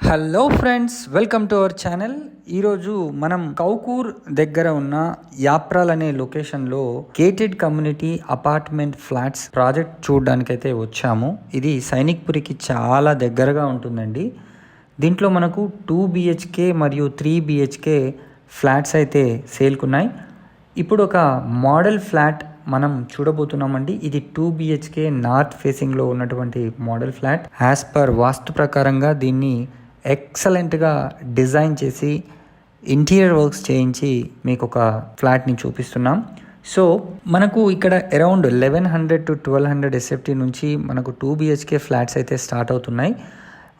Hello friends, welcome to our channel. ఈరోజు మనం కౌకూర్ దగ్గర ఉన్న యాప్రాల్ అనే లొకేషన్లో gated community apartment flats project చూడడానికైతే వచ్చాము. ఇది సైనిక్పురికి చాలా దగ్గరగా ఉంటుందండి. దీంట్లో మనకు 2 BHK మరియు 3 BHK ఫ్లాట్స్ అయితే సేల్కున్నాయి. ఇప్పుడు ఒక మోడల్ ఫ్లాట్ మనం చూడబోతున్నామండి. ఇది 2 BHK నార్త్ ఫేసింగ్లో ఉన్నటువంటి మోడల్ ఫ్లాట్. యాజ్ పర్ వాస్తు ప్రకారంగా దీన్ని ఎక్సలెంట్గా డిజైన్ చేసి ఇంటీరియర్ వర్క్స్ చేయించి మీకు ఒక ఫ్లాట్ని చూపిస్తున్నాం. సో మనకు ఇక్కడ అరౌండ్ 1100 to 1200 SFT నుంచి మనకు 2 BHK ఫ్లాట్స్ అయితే స్టార్ట్ అవుతున్నాయి.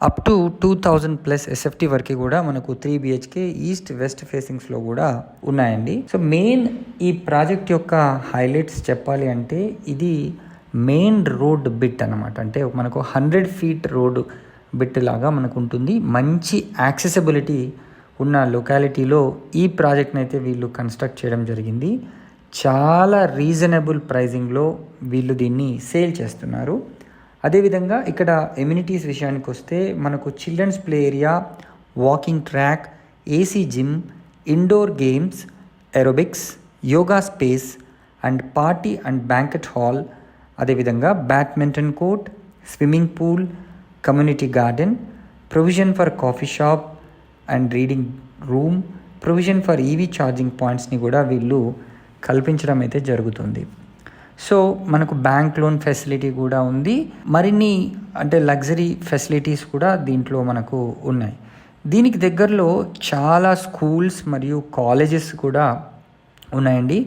అప్ టు 2000+ SFT వరకు కూడా మనకు 3 BHK ఈస్ట్ వెస్ట్ ఫేసింగ్స్లో కూడా ఉన్నాయండి. సో మెయిన్ ఈ ప్రాజెక్ట్ యొక్క హైలైట్స్ చెప్పాలి అంటే ఇది మెయిన్ రోడ్ బిట్ అన్నమాట. అంటే మనకు 100 feet రోడ్ బిట్ లాగా మనకు ఉంటుంది. మంచి యాక్సెసిబిలిటీ ఉన్న లొకాలిటీలో ఈ ప్రాజెక్ట్ని అయితే వీళ్ళు కన్స్ట్రక్ట్ చేయడం జరిగింది. చాలా రీజనబుల్ ప్రైజింగ్లో వీళ్ళు దీన్ని సేల్ చేస్తున్నారు. అదేవిధంగా ఇక్కడ ఎమ్యూనిటీస్ విషయానికి వస్తే మనకు children's play area, walking track, AC gym, indoor games, aerobics, yoga space and party and banquet hall, అదేవిధంగా badminton court, swimming pool, community garden, provision for coffee shop and reading room, provision for EV charging పాయింట్స్ని కూడా వీళ్ళు కల్పించడం అయితే జరుగుతుంది. So మనకు bank loan facility కూడా ఉంది. మరిన్ని అంటే లగ్జరీ ఫెసిలిటీస్ కూడా దీంట్లో మనకు ఉన్నాయి. దీనికి దగ్గరలో చాలా స్కూల్స్ మరియు కాలేజెస్ కూడా ఉన్నాయండి.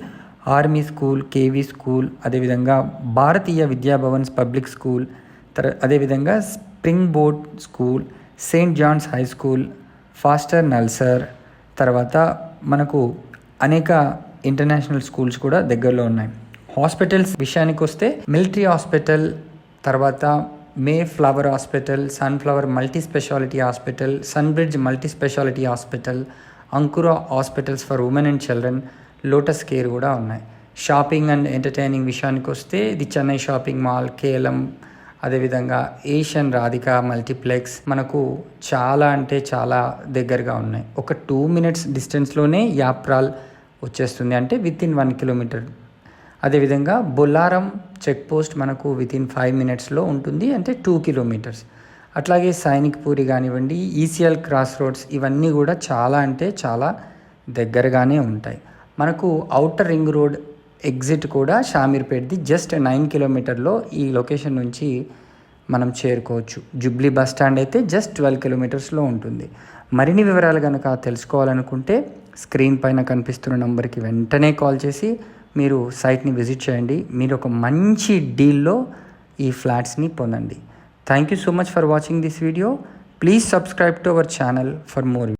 ఆర్మీ స్కూల్, KV స్కూల్, అదేవిధంగా భారతీయ విద్యాభవన్స్ పబ్లిక్ స్కూల్, అదేవిధంగా spring board school, saint John's high school, Foster NALSAR, తర్వాత మనకు అనేక ఇంటర్నేషనల్ స్కూల్స్ కూడా దగ్గరలో ఉన్నాయి. హాస్పిటల్స్ విషయానికి వస్తే మిలిటరీ హాస్పిటల్, తర్వాత May flower hospital, sunflower multi speciality hospital, Sunbridge multi speciality hospital, Ankura hospitals for women and children, lotus care కూడా ఉన్నాయి. షాపింగ్ అండ్ ఎంటర్టైనింగ్ విషయానికి వస్తే ఇది చెన్నై షాపింగ్ మాల్, KLM, అదేవిధంగా ఏషియన్ రాధిక మల్టీప్లెక్స్ మనకు చాలా అంటే చాలా దగ్గరగా ఉన్నాయి. ఒక 2 minutes డిస్టెన్స్లోనే యాప్రాల్ వచ్చేస్తుంది, అంటే వితిన్ 1 kilometer. అదేవిధంగా బొల్లారం చెక్ పోస్ట్ మనకు వితిన్ 5 minutesలో ఉంటుంది, అంటే 2 kilometers. అట్లాగే సైనిక్పూరి కానివ్వండి, ECL క్రాస్ రోడ్స్, ఇవన్నీ కూడా చాలా అంటే చాలా దగ్గరగానే ఉంటాయి. మనకు ఔటర్ రింగ్ రోడ్ ఎగ్జిట్ కూడా షామీర్పేట్ది జస్ట్ 9 kilometerలో ఈ లొకేషన్ నుంచి మనం చేరుకోవచ్చు. జుబ్లీ బస్ స్టాండ్ అయితే జస్ట్ 12 kilometersలో ఉంటుంది. మరిన్ని వివరాలు కనుక తెలుసుకోవాలనుకుంటే స్క్రీన్ పైన కనిపిస్తున్న నంబర్కి వెంటనే కాల్ చేసి మీరు సైట్ని విజిట్ చేయండి. మీరు ఒక మంచి డీల్లో ఈ ఫ్లాట్స్ని పొందండి. Thank you so much for watching this video. Please subscribe to our channel for more.